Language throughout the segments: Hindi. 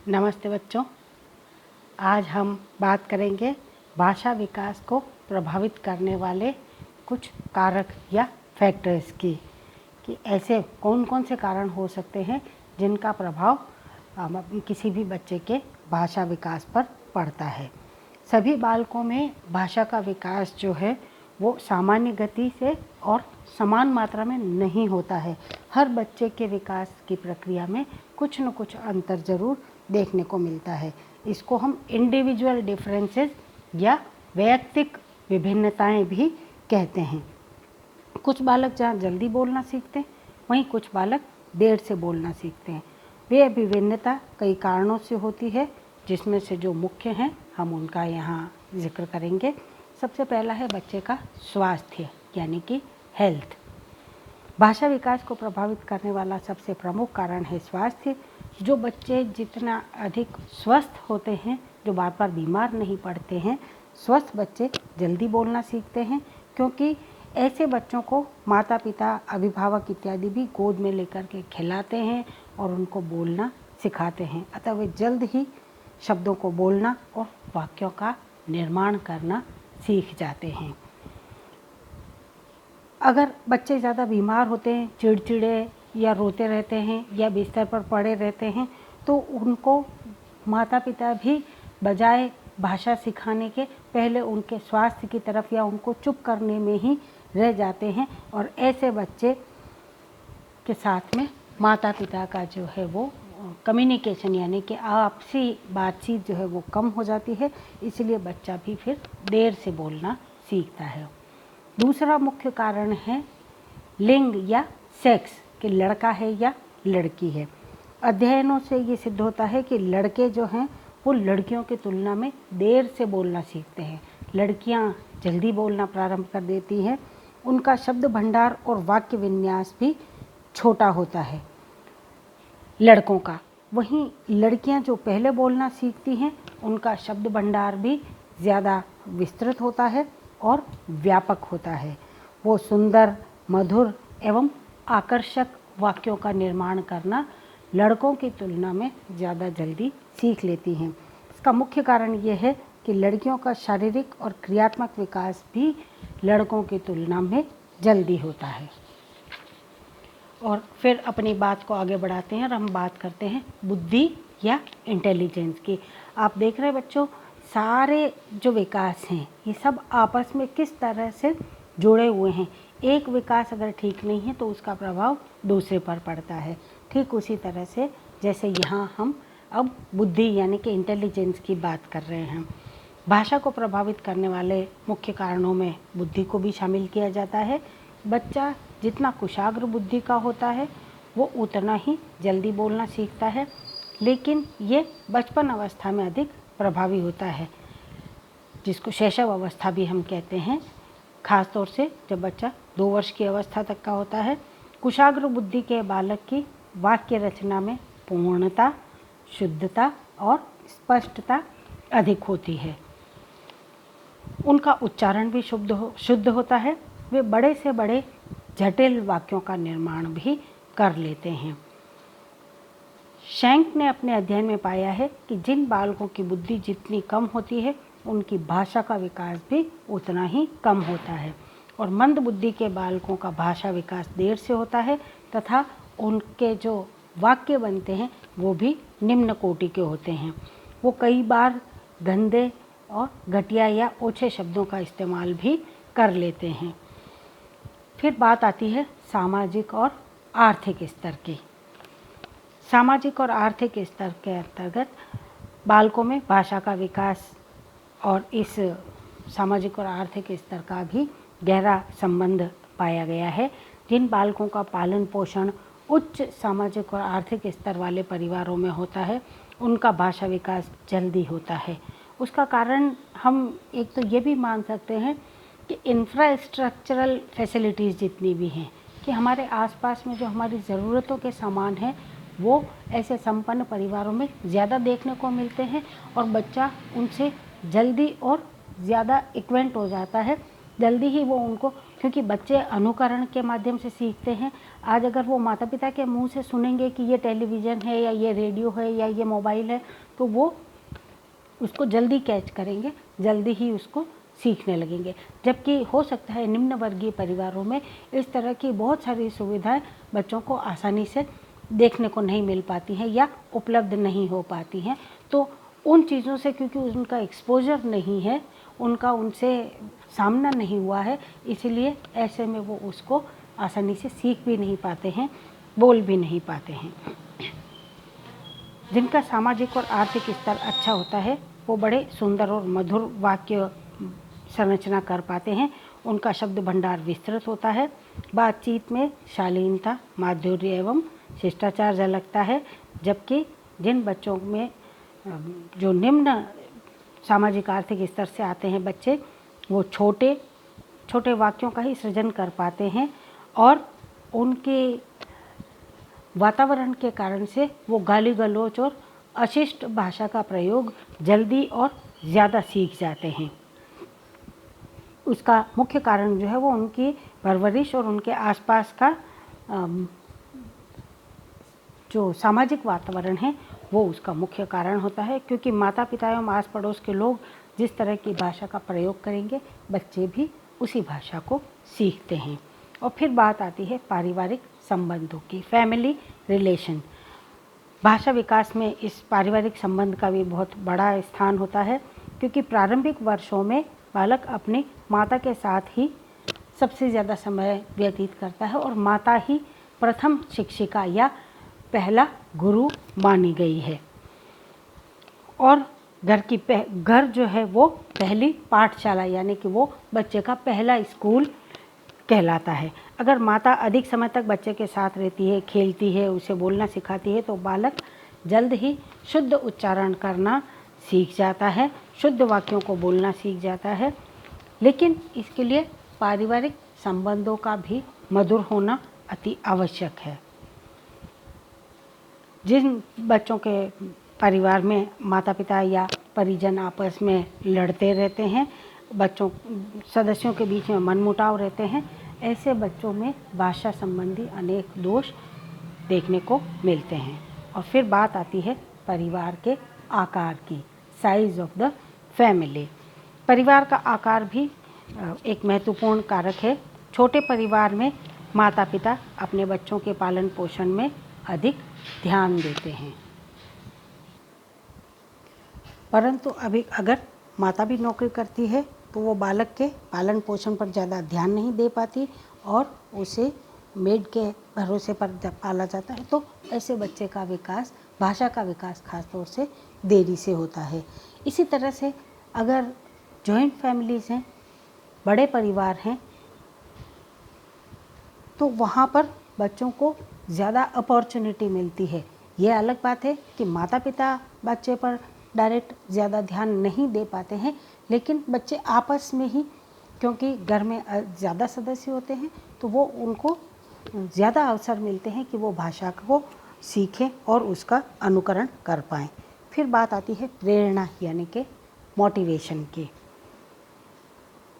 नमस्ते बच्चों। आज हम बात करेंगे भाषा विकास को प्रभावित करने वाले कुछ कारक या फैक्टर्स की, कि ऐसे कौन कौन से कारण हो सकते हैं जिनका प्रभाव किसी भी बच्चे के भाषा विकास पर पड़ता है। सभी बालकों में भाषा का विकास जो है वो सामान्य गति से और समान मात्रा में नहीं होता है। हर बच्चे के विकास की प्रक्रिया में कुछ न कुछ अंतर ज़रूर देखने को मिलता है। इसको हम इंडिविजुअल डिफरेंसेस या वैयक्तिक विभिन्नताएं भी कहते हैं। कुछ बालक जहाँ जल्दी बोलना सीखते हैं, वहीं कुछ बालक देर से बोलना सीखते हैं। वे विभिन्नता कई कारणों से होती है, जिसमें से जो मुख्य हैं हम उनका यहाँ जिक्र करेंगे। सबसे पहला है बच्चे का स्वास्थ्य यानी कि हेल्थ। भाषा विकास को प्रभावित करने वाला सबसे प्रमुख कारण है स्वास्थ्य। जो बच्चे जितना अधिक स्वस्थ होते हैं, जो बार बार बीमार नहीं पड़ते हैं, स्वस्थ बच्चे जल्दी बोलना सीखते हैं, क्योंकि ऐसे बच्चों को माता पिता, अभिभावक इत्यादि भी गोद में लेकर के खिलाते हैं और उनको बोलना सिखाते हैं। अतः वे जल्द ही शब्दों को बोलना और वाक्यों का निर्माण करना सीख जाते हैं। अगर बच्चे ज़्यादा बीमार होते हैं, चिड़चिड़े या रोते रहते हैं या बिस्तर पर पड़े रहते हैं, तो उनको माता पिता भी बजाय भाषा सिखाने के पहले उनके स्वास्थ्य की तरफ या उनको चुप करने में ही रह जाते हैं, और ऐसे बच्चे के साथ में माता पिता का जो है वो कम्युनिकेशन यानी कि आपसी बातचीत जो है वो कम हो जाती है। इसलिए बच्चा भी फिर देर से बोलना सीखता है। दूसरा मुख्य कारण है लिंग या सेक्स, कि लड़का है या लड़की है। अध्ययनों से ये सिद्ध होता है कि लड़के जो हैं वो लड़कियों की तुलना में देर से बोलना सीखते हैं। लड़कियां जल्दी बोलना प्रारंभ कर देती हैं। उनका शब्द भंडार और वाक्य विन्यास भी छोटा होता है लड़कों का। वहीं लड़कियां जो पहले बोलना सीखती हैं, उनका शब्द भंडार भी ज़्यादा विस्तृत होता है और व्यापक होता है। वो सुंदर, मधुर एवं आकर्षक वाक्यों का निर्माण करना लड़कों की तुलना में ज़्यादा जल्दी सीख लेती हैं। इसका मुख्य कारण ये है कि लड़कियों का शारीरिक और क्रियात्मक विकास भी लड़कों की तुलना में जल्दी होता है। और फिर अपनी बात को आगे बढ़ाते हैं और हम बात करते हैं बुद्धि या इंटेलिजेंस की। आप देख रहे हैं बच्चों, सारे जो विकास हैं ये सब आपस में किस तरह से जुड़े हुए हैं। एक विकास अगर ठीक नहीं है तो उसका प्रभाव दूसरे पर पड़ता है। ठीक उसी तरह से जैसे यहाँ हम अब बुद्धि यानी कि इंटेलिजेंस की बात कर रहे हैं। भाषा को प्रभावित करने वाले मुख्य कारणों में बुद्धि को भी शामिल किया जाता है। बच्चा जितना कुशाग्र बुद्धि का होता है वो उतना ही जल्दी बोलना सीखता है, लेकिन ये बचपन अवस्था में अधिक प्रभावी होता है, जिसको शैशव अवस्था भी हम कहते हैं। खास तौर से जब बच्चा 2 वर्ष की अवस्था तक का होता है। कुशाग्र बुद्धि के बालक की वाक्य रचना में पूर्णता, शुद्धता और स्पष्टता अधिक होती है। उनका उच्चारण भी शुद्ध होता है। वे बड़े से बड़े जटिल वाक्यों का निर्माण भी कर लेते हैं। शैंक ने अपने अध्ययन में पाया है कि जिन बालकों की बुद्धि जितनी कम होती है, उनकी भाषा का विकास भी उतना ही कम होता है। और मंद बुद्धि के बालकों का भाषा विकास देर से होता है तथा उनके जो वाक्य बनते हैं वो भी निम्न कोटि के होते हैं। वो कई बार गंदे और घटिया या ओछे शब्दों का इस्तेमाल भी कर लेते हैं। फिर बात आती है सामाजिक और आर्थिक स्तर की। सामाजिक और आर्थिक स्तर के अंतर्गत बालकों में भाषा का विकास और इस सामाजिक और आर्थिक स्तर का भी गहरा संबंध पाया गया है। जिन बालकों का पालन पोषण उच्च सामाजिक और आर्थिक स्तर वाले परिवारों में होता है, उनका भाषा विकास जल्दी होता है। उसका कारण हम एक तो ये भी मान सकते हैं कि इंफ्रास्ट्रक्चरल फैसिलिटीज़ जितनी भी हैं, कि हमारे आसपास में जो हमारी ज़रूरतों के सामान हैं वो ऐसे संपन्न परिवारों में ज़्यादा देखने को मिलते हैं, और बच्चा उनसे जल्दी और ज़्यादा इक्वेंट हो जाता है। जल्दी ही वो उनको, क्योंकि बच्चे अनुकरण के माध्यम से सीखते हैं। आज अगर वो माता पिता के मुंह से सुनेंगे कि ये टेलीविज़न है या ये रेडियो है या ये मोबाइल है, तो वो उसको जल्दी कैच करेंगे, जल्दी ही उसको सीखने लगेंगे। जबकि हो सकता है निम्न वर्गीय परिवारों में इस तरह की बहुत सारी सुविधाएं बच्चों को आसानी से देखने को नहीं मिल पाती हैं या उपलब्ध नहीं हो पाती हैं। तो उन चीज़ों से क्योंकि उनका एक्सपोजर नहीं है, उनका उनसे सामना नहीं हुआ है, इसलिए ऐसे में वो उसको आसानी से सीख भी नहीं पाते हैं, बोल भी नहीं पाते हैं। जिनका सामाजिक और आर्थिक स्तर अच्छा होता है वो बड़े सुंदर और मधुर वाक्य संरचना कर पाते हैं। उनका शब्द भंडार विस्तृत होता है। बातचीत में शालीनता, माधुर्य एवं शिष्टाचार झलकता है। जबकि जिन बच्चों में जो निम्न सामाजिक आर्थिक स्तर से आते हैं बच्चे, वो छोटे छोटे वाक्यों का ही सृजन कर पाते हैं और उनके वातावरण के कारण से वो गाली गलौज और अशिष्ट भाषा का प्रयोग जल्दी और ज़्यादा सीख जाते हैं। उसका मुख्य कारण जो है वो उनकी परवरिश और उनके आसपास का जो सामाजिक वातावरण है वो उसका मुख्य कारण होता है। क्योंकि माता पिता एवं आस पड़ोस के लोग जिस तरह की भाषा का प्रयोग करेंगे, बच्चे भी उसी भाषा को सीखते हैं। और फिर बात आती है पारिवारिक संबंधों की, फैमिली रिलेशन। भाषा विकास में इस पारिवारिक संबंध का भी बहुत बड़ा स्थान होता है, क्योंकि प्रारंभिक वर्षों में बालक अपनी माता के साथ ही सबसे ज़्यादा समय व्यतीत करता है और माता ही प्रथम शिक्षिका या पहला गुरु मानी गई है। और घर जो है वो पहली पाठशाला, यानी कि वो बच्चे का पहला स्कूल कहलाता है। अगर माता अधिक समय तक बच्चे के साथ रहती है, खेलती है, उसे बोलना सिखाती है, तो बालक जल्द ही शुद्ध उच्चारण करना सीख जाता है, शुद्ध वाक्यों को बोलना सीख जाता है। लेकिन इसके लिए पारिवारिक संबंधों का भी मधुर होना अति आवश्यक है। जिन बच्चों के परिवार में माता पिता या परिजन आपस में लड़ते रहते हैं, सदस्यों के बीच में मनमुटाव रहते हैं, ऐसे बच्चों में भाषा संबंधी अनेक दोष देखने को मिलते हैं। और फिर बात आती है परिवार के आकार की, साइज ऑफ द फैमिली। परिवार का आकार भी एक महत्वपूर्ण कारक है। छोटे परिवार में माता पिता अपने बच्चों के पालन पोषण में अधिक ध्यान देते हैं, परंतु अभी अगर माता भी नौकरी करती है तो वो बालक के पालन पोषण पर ज़्यादा ध्यान नहीं दे पाती और उसे मेड के भरोसे पर पाला जाता है। तो ऐसे बच्चे का विकास, भाषा का विकास खास तौर से देरी से होता है। इसी तरह से अगर जॉइंट फैमिलीज़ हैं, बड़े परिवार हैं, तो वहाँ पर बच्चों को ज़्यादा अपॉर्चुनिटी मिलती है। ये अलग बात है कि माता पिता बच्चे पर डायरेक्ट ज़्यादा ध्यान नहीं दे पाते हैं, लेकिन बच्चे आपस में ही, क्योंकि घर में ज़्यादा सदस्य होते हैं, तो वो उनको ज़्यादा अवसर मिलते हैं कि वो भाषा को सीखें और उसका अनुकरण कर पाएँ। फिर बात आती है प्रेरणा यानी कि मोटिवेशन की।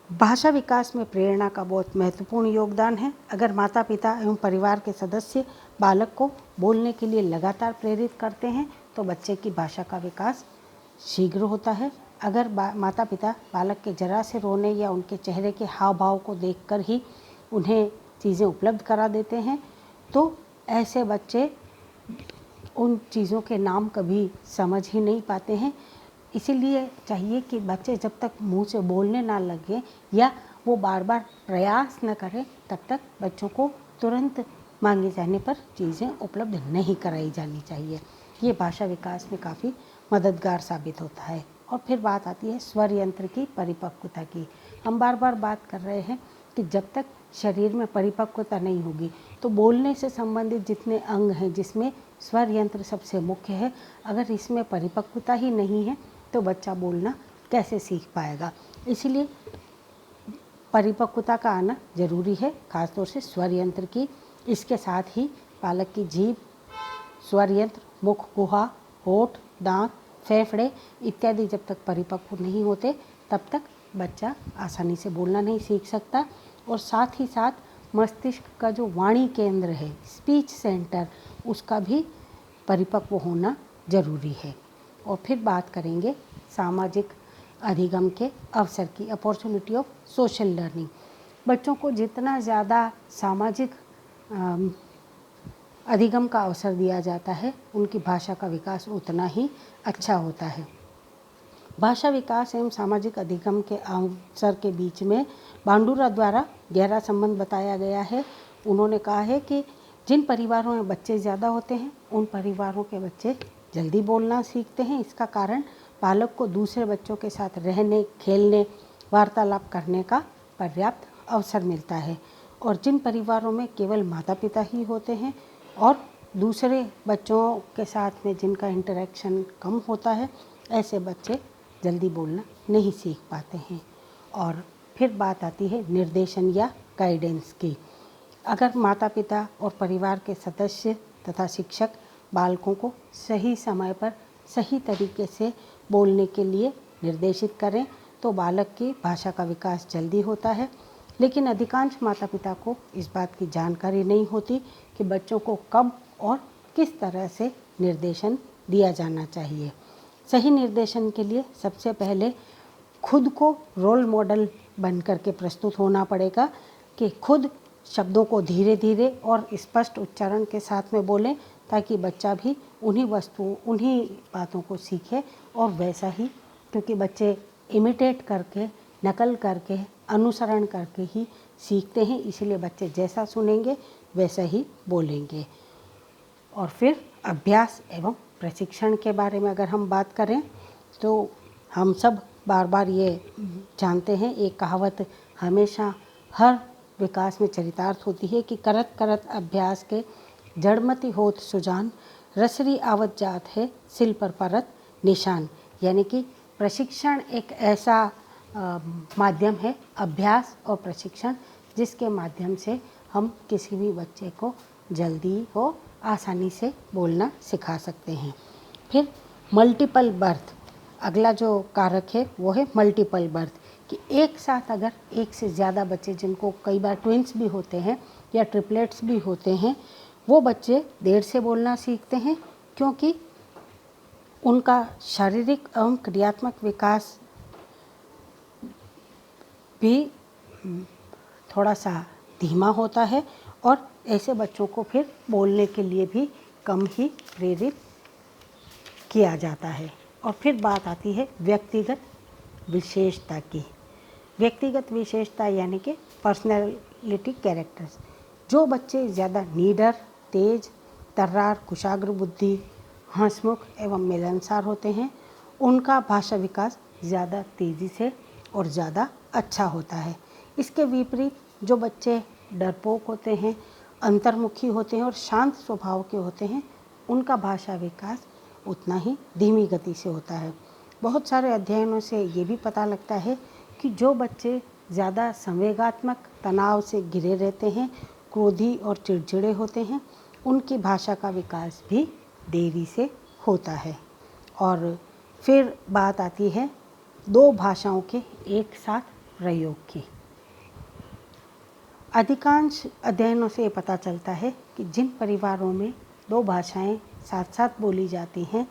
भाषा विकास में प्रेरणा का बहुत महत्वपूर्ण योगदान है। अगर माता पिता एवं परिवार के सदस्य बालक को बोलने के लिए लगातार प्रेरित करते हैं तो बच्चे की भाषा का विकास शीघ्र होता है। अगर माता पिता बालक के जरा से रोने या उनके चेहरे के हाव भाव को देखकर ही उन्हें चीज़ें उपलब्ध करा देते हैं तो ऐसे बच्चे उन चीज़ों के नाम कभी समझ ही नहीं पाते हैं। इसीलिए चाहिए कि बच्चे जब तक मुंह से बोलने ना लगे या वो बार बार प्रयास न करें, तब तक बच्चों को तुरंत मांगे जाने पर चीज़ें उपलब्ध नहीं कराई जानी चाहिए। ये भाषा विकास में काफ़ी मददगार साबित होता है। और फिर बात आती है स्वर यंत्र की परिपक्वता की। हम बार बार बात कर रहे हैं कि जब तक शरीर में परिपक्वता नहीं होगी तो बोलने से संबंधित जितने अंग हैं, जिसमें स्वर यंत्र सबसे मुख्य है, अगर इसमें परिपक्वता ही नहीं है तो बच्चा बोलना कैसे सीख पाएगा। इसीलिए परिपक्वता का आना ज़रूरी है, खासतौर से स्वर यंत्र की। इसके साथ ही बालक की जीभ, स्वर यंत्र, मुख गुहा, होठ, दांत, फेफड़े इत्यादि जब तक परिपक्व नहीं होते तब तक बच्चा आसानी से बोलना नहीं सीख सकता। और साथ ही साथ मस्तिष्क का जो वाणी केंद्र है, स्पीच सेंटर, उसका भी परिपक्व होना ज़रूरी है। और फिर बात करेंगे सामाजिक अधिगम के अवसर की, अपॉर्चुनिटी ऑफ सोशल लर्निंग। बच्चों को जितना ज़्यादा सामाजिक अधिगम का अवसर दिया जाता है, उनकी भाषा का विकास उतना ही अच्छा होता है। भाषा विकास एवं सामाजिक अधिगम के अवसर के बीच में बांडुरा द्वारा गहरा संबंध बताया गया है। उन्होंने कहा है कि जिन परिवारों में बच्चे ज़्यादा होते हैं, उन परिवारों के बच्चे जल्दी बोलना सीखते हैं। इसका कारण बालक को दूसरे बच्चों के साथ रहने, खेलने, वार्तालाप करने का पर्याप्त अवसर मिलता है। और जिन परिवारों में केवल माता पिता ही होते हैं और दूसरे बच्चों के साथ में जिनका इंटरेक्शन कम होता है, ऐसे बच्चे जल्दी बोलना नहीं सीख पाते हैं। और फिर बात आती है निर्देशन या गाइडेंस की। अगर माता पिता और परिवार के सदस्य तथा शिक्षक बालकों को सही समय पर सही तरीके से बोलने के लिए निर्देशित करें तो बालक की भाषा का विकास जल्दी होता है। लेकिन अधिकांश माता पिता को इस बात की जानकारी नहीं होती कि बच्चों को कब और किस तरह से निर्देशन दिया जाना चाहिए। सही निर्देशन के लिए सबसे पहले खुद को रोल मॉडल बन करके प्रस्तुत होना पड़ेगा कि खुद शब्दों को धीरे धीरे और स्पष्ट उच्चारण के साथ में बोलें, ताकि बच्चा भी उन्हीं बातों को सीखे और वैसा ही, क्योंकि बच्चे इमिटेट करके, नकल करके, अनुसरण करके ही सीखते हैं, इसलिए बच्चे जैसा सुनेंगे वैसा ही बोलेंगे। और फिर अभ्यास एवं प्रशिक्षण के बारे में अगर हम बात करें तो हम सब बार बार ये जानते हैं, एक कहावत हमेशा हर विकास में चरितार्थ होती है कि करत करत अभ्यास के जड़मति होत सुजान, रसरी आवत जात है सिल पर परत निशान। यानी कि प्रशिक्षण एक ऐसा माध्यम है, अभ्यास और प्रशिक्षण, जिसके माध्यम से हम किसी भी बच्चे को जल्दी हो आसानी से बोलना सिखा सकते हैं। फिर मल्टीपल बर्थ, अगला जो कारक है वो है मल्टीपल बर्थ, कि एक साथ अगर एक से ज़्यादा बच्चे, जिनको कई बार ट्विंस भी होते हैं या ट्रिपलेट्स भी होते हैं, वो बच्चे देर से बोलना सीखते हैं, क्योंकि उनका शारीरिक एवं क्रियात्मक विकास भी थोड़ा सा धीमा होता है और ऐसे बच्चों को फिर बोलने के लिए भी कम ही प्रेरित किया जाता है। और फिर बात आती है व्यक्तिगत विशेषता की। व्यक्तिगत विशेषता यानी कि पर्सनैलिटी कैरेक्टर्स। जो बच्चे ज़्यादा नीडर, तेज, तर्रार, कुशाग्र बुद्धि, हंसमुख एवं मिलनसार होते हैं, उनका भाषा विकास ज़्यादा तेज़ी से और ज़्यादा अच्छा होता है। इसके विपरीत जो बच्चे डरपोक होते हैं, अंतर्मुखी होते हैं और शांत स्वभाव के होते हैं, उनका भाषा विकास उतना ही धीमी गति से होता है। बहुत सारे अध्ययनों से ये भी पता लगता है कि जो बच्चे ज़्यादा संवेगात्मक तनाव से घिरे रहते हैं, क्रोधी और चिड़चिड़े होते हैं, उनकी भाषा का विकास भी देरी से होता है। और फिर बात आती है दो भाषाओं के एक साथ प्रयोग की। अधिकांश अध्ययनों से ये पता चलता है कि जिन परिवारों में दो भाषाएं साथ साथ बोली जाती हैं,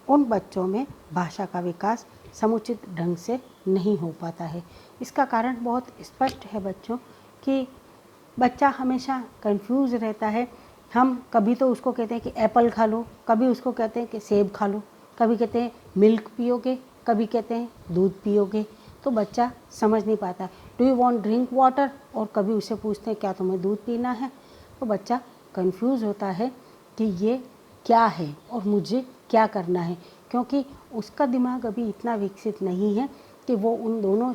उन बच्चों में भाषा का विकास समुचित ढंग से नहीं हो पाता है। इसका कारण बहुत स्पष्ट है बच्चों, कि बच्चा हमेशा कंफ्यूज रहता है। हम कभी तो उसको कहते हैं कि एप्पल खा लो, कभी उसको कहते हैं कि सेब खा लो, कभी कहते हैं मिल्क पियोगे, कभी कहते हैं दूध पियोगे। तो बच्चा समझ नहीं पाता, do you want drink water, और कभी उसे पूछते हैं क्या तुम्हें दूध पीना है। तो बच्चा कंफ्यूज होता है कि ये क्या है और मुझे क्या करना है, क्योंकि उसका दिमाग अभी इतना विकसित नहीं है कि वो उन दोनों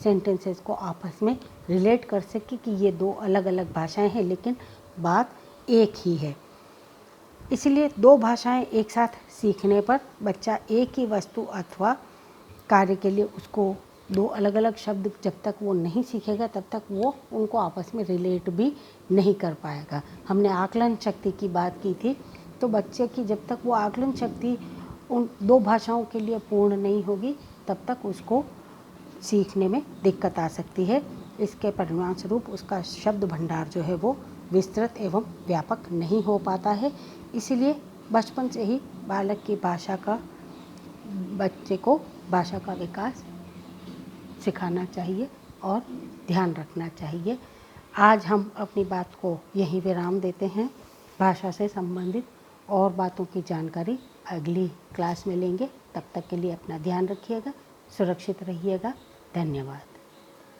सेंटेंसेस को आपस में रिलेट कर सके कि ये दो अलग अलग भाषाएं हैं, लेकिन बात एक ही है। इसलिए दो भाषाएं एक साथ सीखने पर बच्चा एक ही वस्तु अथवा कार्य के लिए उसको दो अलग अलग शब्द जब तक वो नहीं सीखेगा, तब तक वो उनको आपस में रिलेट भी नहीं कर पाएगा। हमने आकलन शक्ति की बात की थी, तो बच्चे की जब तक वो आकलन शक्ति उन दो भाषाओं के लिए पूर्ण नहीं होगी, तब तक उसको सीखने में दिक्कत आ सकती है। इसके परिणाम स्वरूप उसका शब्द भंडार जो है वो विस्तृत एवं व्यापक नहीं हो पाता है। इसीलिए बचपन से ही बालक की बच्चे को भाषा का विकास सिखाना चाहिए और ध्यान रखना चाहिए। आज हम अपनी बात को यहीं विराम देते हैं। भाषा से संबंधित और बातों की जानकारी अगली क्लास में लेंगे। तब तक के लिए अपना ध्यान रखिएगा, सुरक्षित रहिएगा। धन्यवाद।